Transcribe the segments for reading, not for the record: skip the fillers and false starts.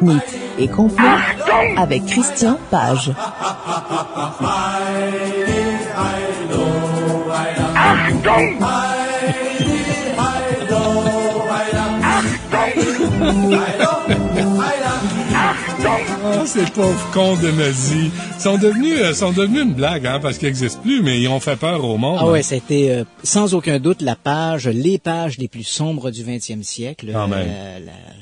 Mythes et complots avec Christian Page. Oh, ces pauvres cons de nazis sont devenus une blague, hein, parce qu'ils n'existent plus, mais ils ont fait peur au monde. Ah ouais, c'était sans aucun doute les pages les plus sombres du 20e siècle.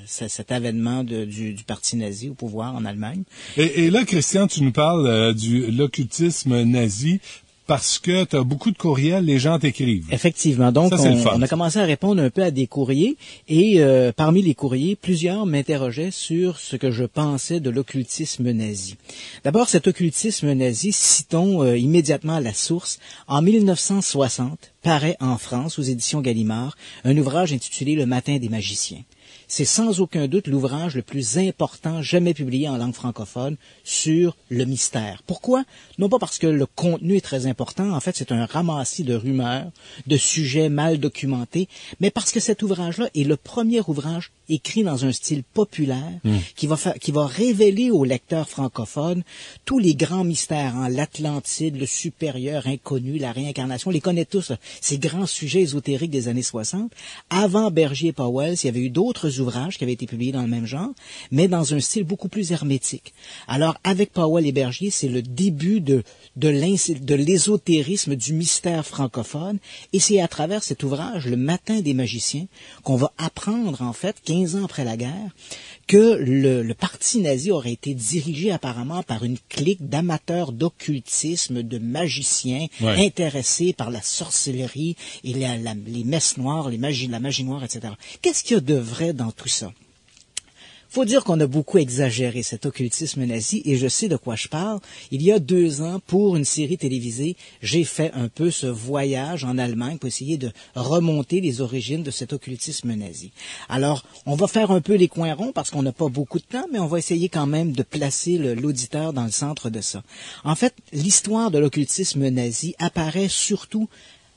Cet avènement du parti nazi au pouvoir en Allemagne. Et là, Christian, tu nous parles de l'occultisme nazi. Parce que tu as beaucoup de courriels, les gens t'écrivent. Effectivement. Donc, ça, on a commencé à répondre un peu à des courriers et parmi les courriers, plusieurs m'interrogeaient sur ce que je pensais de l'occultisme nazi. D'abord, cet occultisme nazi, citons immédiatement la source. En 1960, paraît en France, aux éditions Gallimard, un ouvrage intitulé « Le matin des magiciens ». C'est sans aucun doute l'ouvrage le plus important jamais publié en langue francophone sur le mystère. Pourquoi? Non pas parce que le contenu est très important, en fait c'est un ramassis de rumeurs, de sujets mal documentés, mais parce que cet ouvrage-là est le premier ouvrage écrit dans un style populaire qui va révéler aux lecteurs francophones tous les grands mystères, hein, l'Atlantide, le supérieur inconnu, la réincarnation, on les connaît tous, là, ces grands sujets ésotériques des années 60. Avant Bergier et Powell, il y avait eu d'autres ouvrages qui avaient été publiés dans le même genre, mais dans un style beaucoup plus hermétique. Alors, avec Powell et Bergier, c'est le début de l'ésotérisme, du mystère francophone, et c'est à travers cet ouvrage, Le Matin des magiciens, qu'on va apprendre, en fait, 15 ans après la guerre, que le parti nazi aurait été dirigé apparemment par une clique d'amateurs d'occultisme, de magiciens intéressés par la sorcellerie et les messes noires, la magie noire, etc. Qu'est-ce qu'il y a de vrai dans tout ça? Faut dire qu'on a beaucoup exagéré cet occultisme nazi et je sais de quoi je parle. Il y a 2 ans, pour une série télévisée, j'ai fait un peu ce voyage en Allemagne pour essayer de remonter les origines de cet occultisme nazi. Alors, on va faire un peu les coins ronds parce qu'on n'a pas beaucoup de temps, mais on va essayer quand même de placer l'auditeur dans le centre de ça. En fait, l'histoire de l'occultisme nazi apparaît surtout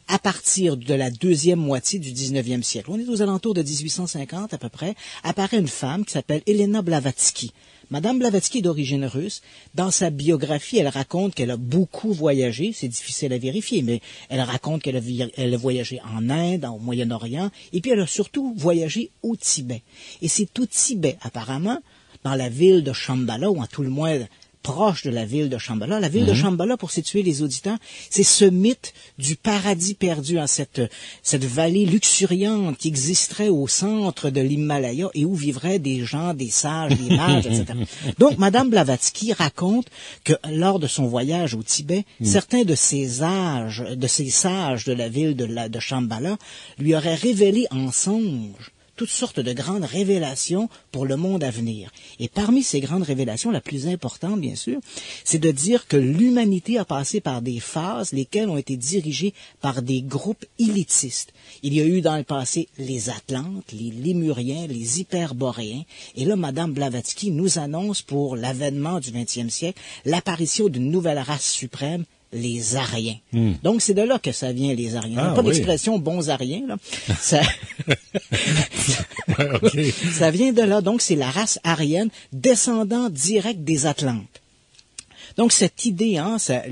à partir de la deuxième moitié du 19e siècle. On est aux alentours de 1850 à peu près, apparaît une femme qui s'appelle Elena Blavatsky. Madame Blavatsky est d'origine russe. Dans sa biographie, elle raconte qu'elle a beaucoup voyagé. C'est difficile à vérifier, mais elle raconte qu'elle a voyagé en Inde, au Moyen-Orient, et puis elle a surtout voyagé au Tibet. Et c'est au Tibet, apparemment, dans la ville de Shambhala, ou à tout le moins proche de la ville de Shambhala. La ville de Shambhala, pour situer les auditeurs, c'est ce mythe du paradis perdu, hein, cette vallée luxuriante qui existerait au centre de l'Himalaya et où vivraient des gens, des sages, des mages, etc. Donc, Madame Blavatsky raconte que lors de son voyage au Tibet, certains de ces sages de la ville de Shambhala lui auraient révélé en songe toutes sortes de grandes révélations pour le monde à venir. Et parmi ces grandes révélations, la plus importante, bien sûr, c'est de dire que l'humanité a passé par des phases, lesquelles ont été dirigées par des groupes élitistes. Il y a eu dans le passé les Atlantes, les Lémuriens, les Hyperboréens. Et là, Madame Blavatsky nous annonce pour l'avènement du 20e siècle l'apparition d'une nouvelle race suprême, les Ariens. Donc, c'est de là que ça vient, les Ariens. Pas d'expression bons Ariens, là. Ça... ça vient de là. Donc, c'est la race aryenne, descendant direct des Atlantes. Donc, cette idée,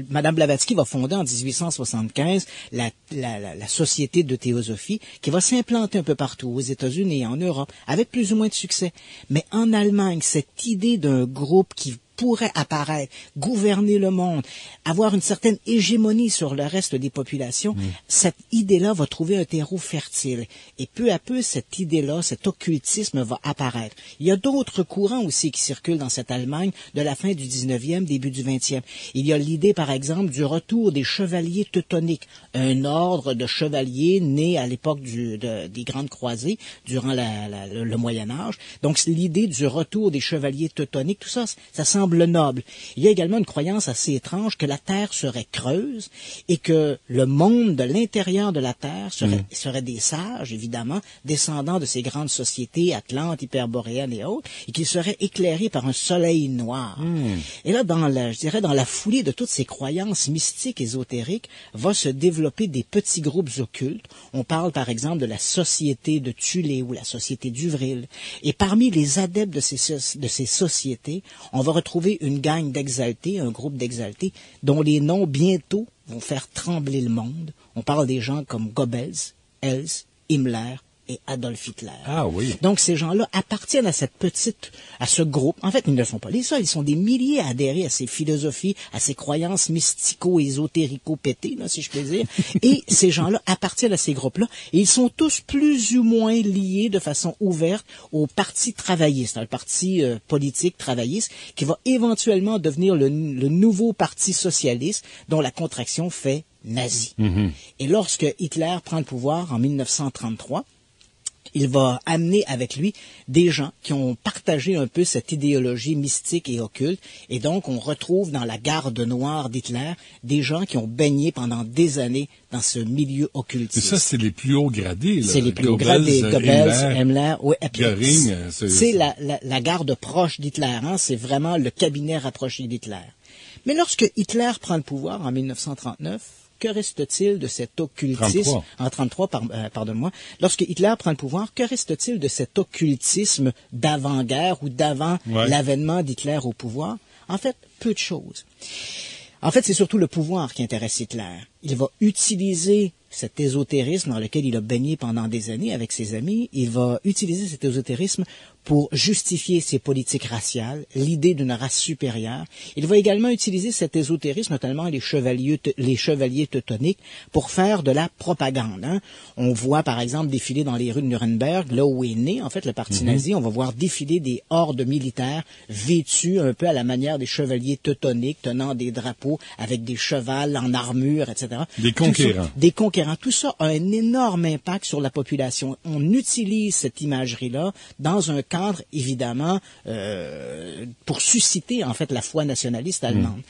Madame Blavatsky va fonder en 1875 la Société de théosophie qui va s'implanter un peu partout, aux États-Unis et en Europe, avec plus ou moins de succès. Mais en Allemagne, cette idée d'un groupe qui pourrait apparaître, gouverner le monde, avoir une certaine hégémonie sur le reste des populations, cette idée-là va trouver un terreau fertile. Et peu à peu, cette idée-là, cet occultisme va apparaître. Il y a d'autres courants aussi qui circulent dans cette Allemagne de la fin du 19e, début du 20e. Il y a l'idée, par exemple, du retour des chevaliers teutoniques, un ordre de chevaliers né à l'époque des grandes croisées, durant le Moyen Âge. Donc, l'idée du retour des chevaliers teutoniques, tout ça, ça semble semble noble. Il y a également une croyance assez étrange que la Terre serait creuse et que le monde de l'intérieur de la Terre serait des sages, évidemment, descendants de ces grandes sociétés, Atlantes, hyperboréennes et autres, et qu'ils seraient éclairés par un soleil noir. Et là, dans la foulée de toutes ces croyances mystiques, ésotériques, va se développer des petits groupes occultes. On parle, par exemple, de la société de Thulé ou la société d'Uvril. Et parmi les adeptes de ces sociétés, on va retrouver une gang d'exaltés, un groupe d'exaltés, dont les noms bientôt vont faire trembler le monde. On parle des gens comme Goebbels, Hels, Himmler et Adolf Hitler. Ah oui. Donc ces gens-là appartiennent à ce groupe. En fait, ils ne sont pas les seuls. Ils sont des milliers à adhérer à ces philosophies, à ces croyances mystico-ésotérico-pétées, là, si je peux dire. Et ces gens-là appartiennent à ces groupes-là. Et ils sont tous plus ou moins liés de façon ouverte au parti travailliste, le parti politique travailliste, qui va éventuellement devenir le nouveau parti socialiste, dont la contraction fait nazi. Et lorsque Hitler prend le pouvoir en 1933, il va amener avec lui des gens qui ont partagé un peu cette idéologie mystique et occulte. Et donc, on retrouve dans la garde noire d'Hitler des gens qui ont baigné pendant des années dans ce milieu occultiste. Et ça, c'est les plus hauts gradés, là. C'est les plus hauts gradés. Goebbels, Himmler, oui. Göring. C'est la garde proche d'Hitler, hein. C'est vraiment le cabinet rapproché d'Hitler. Mais lorsque Hitler prend le pouvoir en 1939, que reste-t-il de cet occultisme... En 33, pardonne-moi. Lorsque Hitler prend le pouvoir, que reste-t-il de cet occultisme d'avant-guerre ou d'avant l'avènement d'Hitler au pouvoir? En fait, peu de choses. En fait, c'est surtout le pouvoir qui intéresse Hitler. Il va utiliser cet ésotérisme dans lequel il a baigné pendant des années avec ses amis. Il va utiliser cet ésotérisme pour justifier ses politiques raciales, l'idée d'une race supérieure. Il va également utiliser cet ésotérisme, notamment les chevaliers teutoniques, pour faire de la propagande. Hein. On voit, par exemple, défiler dans les rues de Nuremberg, là où est né, en fait, le parti nazi, on va voir défiler des hordes militaires vêtus un peu à la manière des chevaliers teutoniques, tenant des drapeaux avec des chevals en armure, etc. Des conquérants. Des conquérants. Tout ça a un énorme impact sur la population. On utilise cette imagerie-là dans un cadre, évidemment, pour susciter, en fait, la foi nationaliste allemande.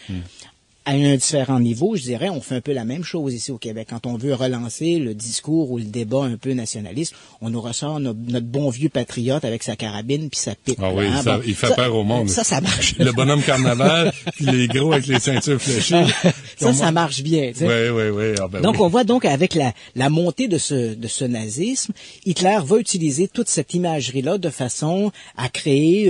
À un différent niveau, je dirais, on fait un peu la même chose ici au Québec. Quand on veut relancer le discours ou le débat un peu nationaliste, on nous ressort notre bon vieux patriote avec sa carabine puis sa pipe. Ah oui, hein? Il fait peur au monde. Ça marche. Le bonhomme carnaval, puis les gros avec les ceintures fléchées. Ça marche bien. Tu sais. Oui. Ah ben donc, on voit donc avec la montée de ce nazisme, Hitler va utiliser toute cette imagerie-là de façon à créer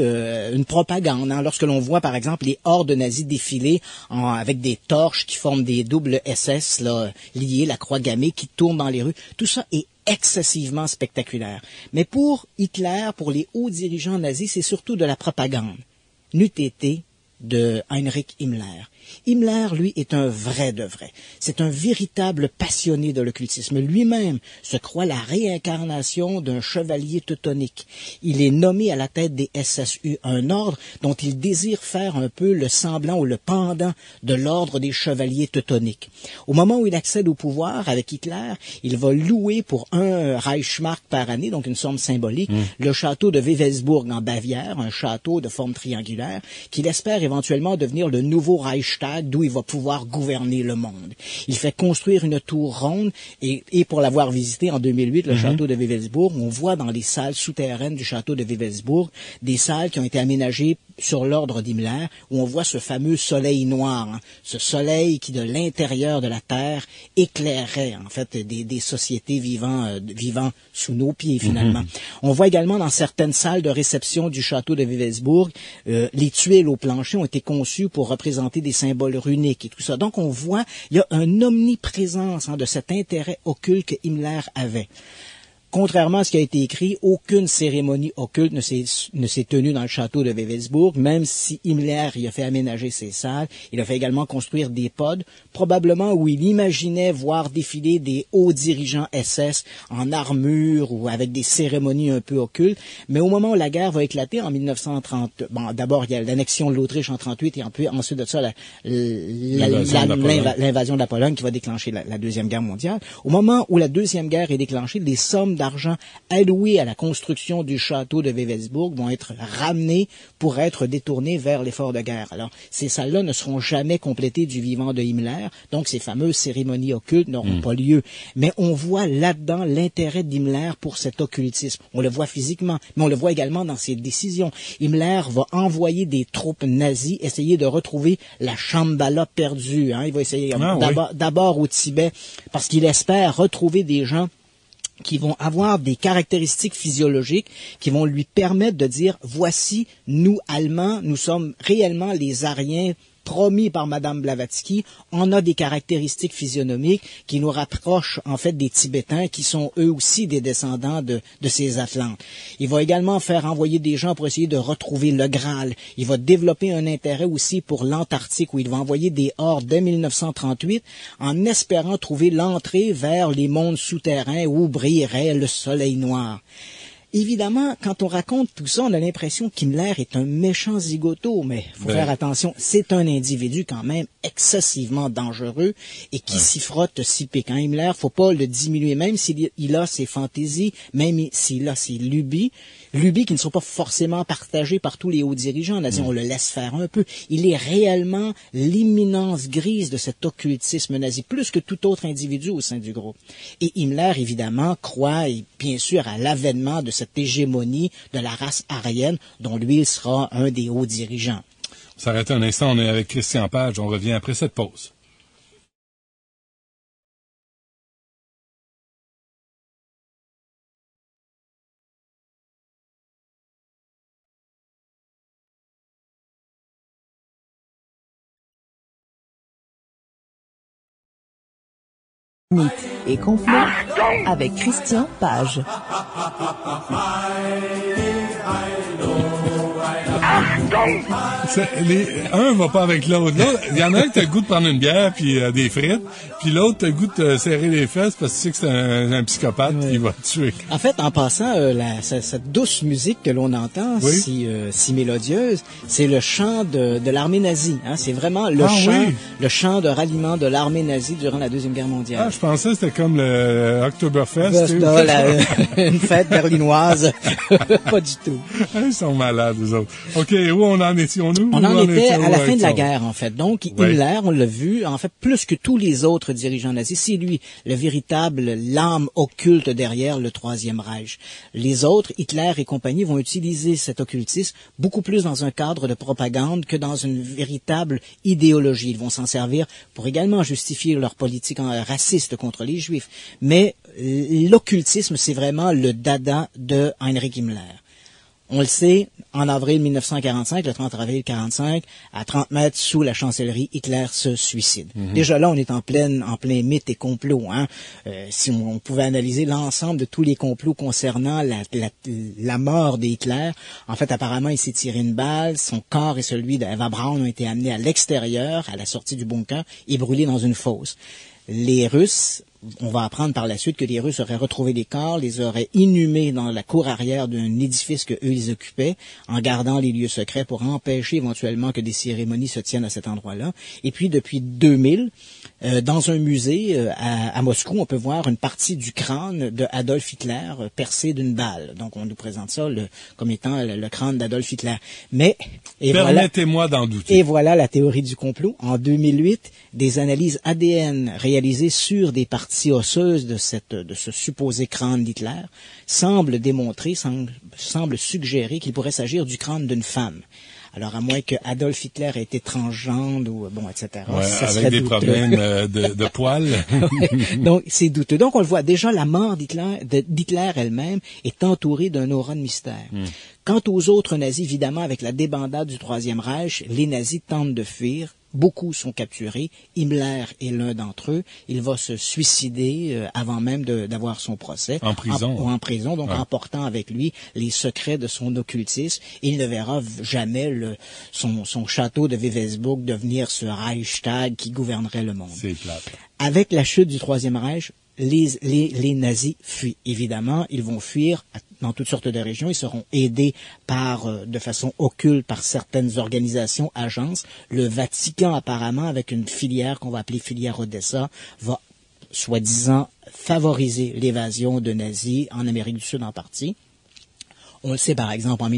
une propagande. Hein. Lorsque l'on voit, par exemple, les hordes nazis défiler avec des torches qui forment des doubles SS là, liés, la croix gammée qui tourne dans les rues. Tout ça est excessivement spectaculaire. Mais pour Hitler, pour les hauts dirigeants nazis, c'est surtout de la propagande. N'eût été de Heinrich Himmler. Himmler, lui, est un vrai de vrai. C'est un véritable passionné de l'occultisme. Lui-même se croit la réincarnation d'un chevalier teutonique. Il est nommé à la tête des SSU, un ordre dont il désire faire un peu le semblant ou le pendant de l'ordre des chevaliers teutoniques. Au moment où il accède au pouvoir avec Hitler, il va louer pour 1 Reichsmark par année, donc une somme symbolique, le château de Wewelsburg en Bavière, un château de forme triangulaire, qu'il espère éventuellement devenir le nouveau Reichstag, d'où il va pouvoir gouverner le monde. Il fait construire une tour ronde et pour l'avoir visité en 2008, le château de Wewelsburg, on voit dans les salles souterraines du château de Wewelsburg des salles qui ont été aménagées sur l'ordre d'Himmler, où on voit ce fameux soleil noir, hein, ce soleil qui de l'intérieur de la Terre éclairait en fait des sociétés vivant sous nos pieds finalement. On voit également dans certaines salles de réception du château de Wewelsburg, les tuiles au plancher ont été conçues pour représenter des symboles runiques et tout ça. Donc on voit, il y a une omniprésence de cet intérêt occulte que Himmler avait. Contrairement à ce qui a été écrit, aucune cérémonie occulte ne s'est tenue dans le château de Wewelsburg, même si Himmler y a fait aménager ses salles. Il a fait également construire des pods, probablement où il imaginait voir défiler des hauts dirigeants SS en armure ou avec des cérémonies un peu occultes. Mais au moment où la guerre va éclater en 1930, bon, d'abord il y a l'annexion de l'Autriche en 1938 et ensuite de ça l'invasion de la Pologne qui va déclencher la Deuxième Guerre mondiale. Au moment où la Deuxième Guerre est déclenchée, les sommes d'argent alloués à la construction du château de Wewelsburg vont être ramenés pour être détournés vers l'effort de guerre. Alors, ces salles-là ne seront jamais complétées du vivant de Himmler, donc ces fameuses cérémonies occultes n'auront pas lieu. Mais on voit là-dedans l'intérêt d'Himmler pour cet occultisme. On le voit physiquement, mais on le voit également dans ses décisions. Himmler va envoyer des troupes nazies essayer de retrouver la Shambhala perdue. Il va essayer d'abord au Tibet, parce qu'il espère retrouver des gens qui vont avoir des caractéristiques physiologiques qui vont lui permettre de dire, voici, nous, Allemands, nous sommes réellement les Aryens promis par Madame Blavatsky. On a des caractéristiques physionomiques qui nous rapprochent en fait des Tibétains qui sont eux aussi des descendants de ces Atlantes. Il va également faire envoyer des gens pour essayer de retrouver le Graal. Il va développer un intérêt aussi pour l'Antarctique où il va envoyer des hordes dès 1938 en espérant trouver l'entrée vers les mondes souterrains où brillerait le soleil noir. Évidemment, quand on raconte tout ça, on a l'impression qu'Himmler est un méchant zigoto, mais il faut faire attention, c'est un individu quand même excessivement dangereux et qui s'y frotte si piquant. Himmler, faut pas le diminuer, même s'il a ses fantaisies, même s'il a ses lubies qui ne sont pas forcément partagées par tous les hauts dirigeants nazis, on le laisse faire un peu. Il est réellement l'imminence grise de cet occultisme nazi, plus que tout autre individu au sein du groupe. Et Himmler, évidemment, croit, et bien sûr, à l'avènement de cette hégémonie de la race aryenne, dont lui, il sera un des hauts dirigeants. On s'arrête un instant, on est avec Christian Page, on revient après cette pause. Mythe et complot avec Christian Page. Un va pas avec l'autre. Il y en a un qui a le goût de prendre une bière puis des frites, puis l'autre a le goût de serrer les fesses parce que tu sais que c'est un psychopathe qui va te tuer. En fait, en passant, cette douce musique que l'on entend, si mélodieuse, c'est le chant de l'armée nazie. C'est vraiment le chant de ralliement de l'armée nazie durant la Deuxième Guerre mondiale. Je pensais que c'était comme le Oktoberfest. Une fête berlinoise. Pas du tout. Ils sont malades, les autres. OK, où on en étions-nous? On en était à la fin de la guerre, en fait. Donc, Himmler, on l'a vu, en fait, plus que tous les autres dirigeants nazis, c'est lui, le véritable l'âme occulte derrière le Troisième Reich. Les autres, Hitler et compagnie, vont utiliser cet occultisme beaucoup plus dans un cadre de propagande que dans une véritable idéologie. Ils vont s'en servir pour également justifier leur politique raciste contre les Juifs. Mais l'occultisme, c'est vraiment le dada de Heinrich Himmler. On le sait, en avril 1945, le 30 avril 1945, à 30 mètres sous la chancellerie, Hitler se suicide. Déjà là, on est en plein mythe et complot. Si on pouvait analyser l'ensemble de tous les complots concernant la mort d'Hitler, en fait, apparemment, il s'est tiré une balle, son corps et celui d'Eva Braun ont été amenés à l'extérieur, à la sortie du bunker, et brûlés dans une fosse. Les Russes, on va apprendre par la suite que les Russes auraient retrouvé les corps, les auraient inhumés dans la cour arrière d'un édifice que eux ils occupaient, en gardant les lieux secrets pour empêcher éventuellement que des cérémonies se tiennent à cet endroit-là. Et puis depuis 2000, dans un musée à Moscou, on peut voir une partie du crâne de Adolf Hitler percé d'une balle. Donc on nous présente ça comme étant le crâne d'Adolf Hitler. Mais permettez-moi d'en douter. Et voilà la théorie du complot. En 2008, des analyses ADN réalisées sur des parties osseuses de ce supposé crâne d'Hitler semblent suggérer qu'il pourrait s'agir du crâne d'une femme. Alors, à moins que Adolf Hitler ait été transgenre ou etc. Avec des problèmes de poils. Donc, c'est douteux. Donc, on le voit déjà, la mort d'Hitler elle-même est entourée d'un aura de mystère. Quant aux autres nazis, évidemment, avec la débandade du Troisième Reich, les nazis tentent de fuir. Beaucoup sont capturés. Himmler est l'un d'entre eux. Il va se suicider avant même d'avoir son procès. En prison. En prison, donc emportant avec lui les secrets de son occultisme. Il ne verra jamais son château de Wewelsburg devenir ce Reichstag qui gouvernerait le monde. C'est plate. Avec la chute du Troisième Reich, les nazis fuient. Évidemment, ils vont fuir dans toutes sortes de régions. Ils seront aidés de façon occulte par certaines organisations, agences. Le Vatican, apparemment, avec une filière qu'on va appeler filière Odessa, va soi-disant, favoriser l'évasion de nazis en Amérique du Sud en partie. On le sait, par exemple, en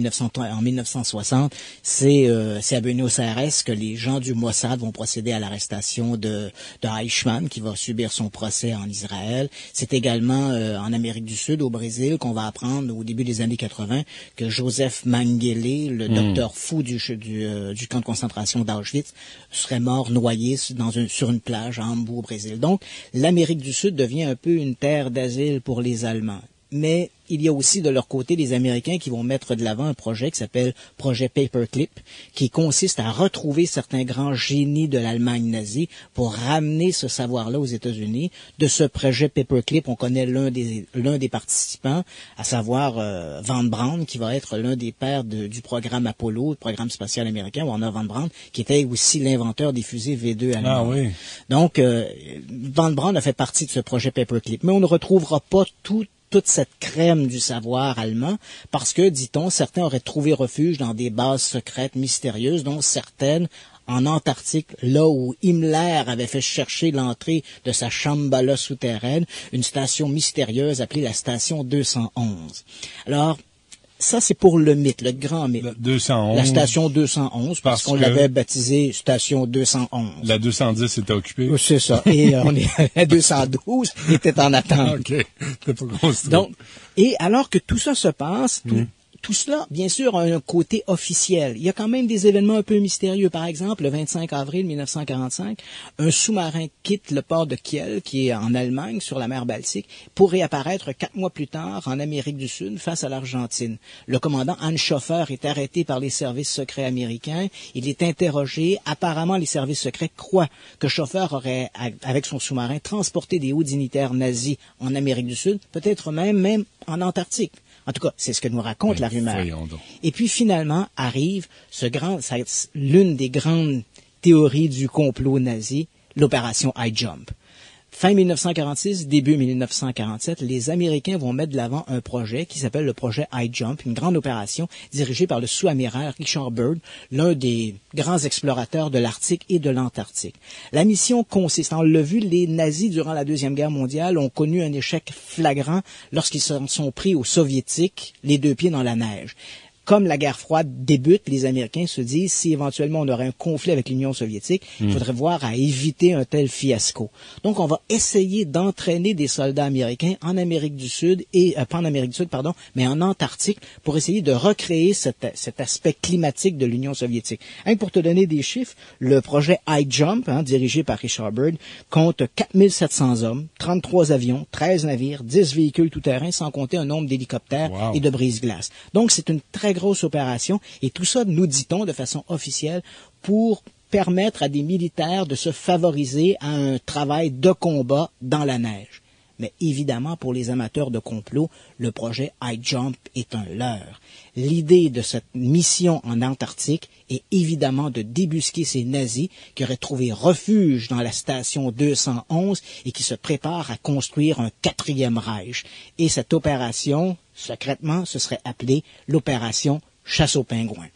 1960, c'est à Buenos Aires que les gens du Mossad vont procéder à l'arrestation de Eichmann, qui va subir son procès en Israël. C'est également en Amérique du Sud, au Brésil, qu'on va apprendre au début des années 80 que Joseph Mengele, le docteur fou du camp de concentration d'Auschwitz, serait mort noyé sur une plage à Hambourg, au Brésil. Donc, l'Amérique du Sud devient un peu une terre d'asile pour les Allemands. Mais il y a aussi de leur côté les Américains qui vont mettre de l'avant un projet qui s'appelle Projet Paperclip, qui consiste à retrouver certains grands génies de l'Allemagne nazie pour ramener ce savoir-là aux États-Unis. De ce projet Paperclip, on connaît l'un des participants, à savoir Von Braun, qui va être l'un des pères du programme Apollo, le programme spatial américain, Werner Von Braun, qui était aussi l'inventeur des fusées V2 allemandes. Ah oui. Donc, Von Braun a fait partie de ce projet Paperclip, mais on ne retrouvera pas toute cette crème du savoir allemand, parce que, dit-on, certains auraient trouvé refuge dans des bases secrètes mystérieuses, dont certaines en Antarctique, là où Himmler avait fait chercher l'entrée de sa Shambhala souterraine, une station mystérieuse appelée la station 211. Alors, ça, c'est pour le mythe, le grand mythe. La 211. La station 211, parce qu'on l'avait baptisée station 211. La 210 était occupée. C'est ça. Et la 212 était en attente. OK. C'était pas construit. Donc, et alors que tout ça se passe, tout cela, bien sûr, a un côté officiel. Il y a quand même des événements un peu mystérieux. Par exemple, le 25 avril 1945, un sous-marin quitte le port de Kiel, qui est en Allemagne, sur la mer Baltique, pour réapparaître 4 mois plus tard en Amérique du Sud, face à l'Argentine. Le commandant Hans Schoffer est arrêté par les services secrets américains. Il est interrogé. Apparemment, les services secrets croient que Schoffer aurait, avec son sous-marin, transporté des hauts dignitaires nazis en Amérique du Sud, peut-être même en Antarctique. En tout cas, c'est ce que nous raconte la rumeur. Et puis finalement arrive l'une des grandes théories du complot nazi, l'opération High Jump. Fin 1946, début 1947, les Américains vont mettre de l'avant un projet qui s'appelle le projet High Jump, une grande opération dirigée par le sous-amiral Richard Byrd, l'un des grands explorateurs de l'Arctique et de l'Antarctique. La mission consiste, on l'a vu, les nazis durant la Deuxième Guerre mondiale ont connu un échec flagrant lorsqu'ils se sont pris aux Soviétiques, les deux pieds dans la neige. Comme la guerre froide débute, les Américains se disent, si éventuellement on aurait un conflit avec l'Union soviétique, il faudrait voir à éviter un tel fiasco. Donc, on va essayer d'entraîner des soldats américains en Amérique du Sud, pas en Amérique du Sud, pardon, mais en Antarctique, pour essayer de recréer cet aspect climatique de l'Union soviétique. Pour te donner des chiffres, le projet High Jump, dirigé par Richard Byrd, compte 4700 hommes, 33 avions, 13 navires, 10 véhicules tout-terrain, sans compter un nombre d'hélicoptères et de brise-glace. Donc, c'est une très grosse opération, et tout ça, nous dit-on de façon officielle, pour permettre à des militaires de se favoriser à un travail de combat dans la neige. Mais évidemment, pour les amateurs de complot, le projet High Jump est un leurre. L'idée de cette mission en Antarctique est évidemment de débusquer ces nazis qui auraient trouvé refuge dans la station 211 et qui se préparent à construire un 4e Reich. Et cette opération, secrètement, ce serait appelée l'opération Chasse aux pingouins.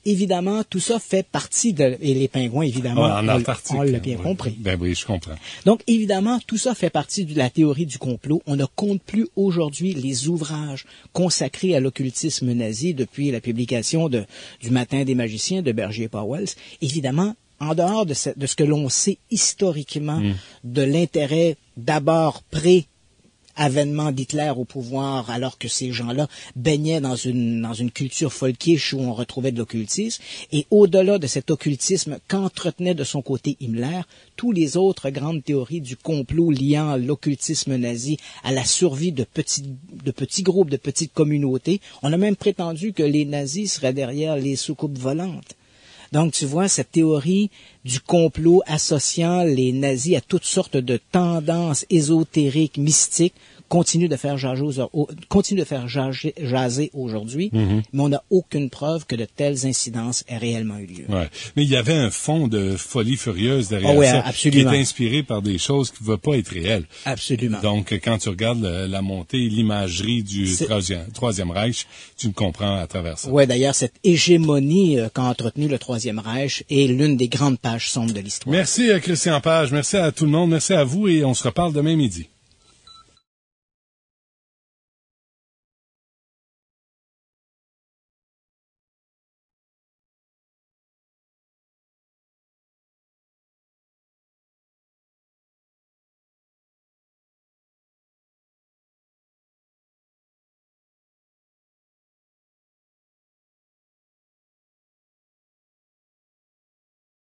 Évidemment, tout ça fait partie et les pingouins, évidemment, en Antarctique, on l'a bien compris. Ben oui, je comprends. Donc, évidemment, tout ça fait partie de la théorie du complot. On ne compte plus aujourd'hui les ouvrages consacrés à l'occultisme nazi depuis la publication du Matin des magiciens de Berger Powell. Évidemment, en dehors de ce que l'on sait historiquement de l'intérêt d'abord avènement d'Hitler au pouvoir, alors que ces gens-là baignaient dans une culture folkish où on retrouvait de l'occultisme. Et au-delà de cet occultisme qu'entretenait de son côté Himmler, tous les autres grandes théories du complot liant l'occultisme nazi à la survie de petits groupes, de petites communautés. On a même prétendu que les nazis seraient derrière les soucoupes volantes. Donc, tu vois, cette théorie du complot associant les nazis à toutes sortes de tendances ésotériques, mystiques, continue de faire jaser aujourd'hui, mais on n'a aucune preuve que de telles incidences aient réellement eu lieu. Ouais. Mais il y avait un fond de folie furieuse derrière ça, absolument. qui est inspiré par des choses qui ne veulent pas être réelles. Absolument. Donc, quand tu regardes la montée, l'imagerie du Troisième Reich, tu le comprends à travers ça. Oui, d'ailleurs, cette hégémonie qu'a entretenu le Troisième Reich est l'une des grandes pages sombres de l'histoire. Merci Christian Page, merci à tout le monde, merci à vous et on se reparle demain midi.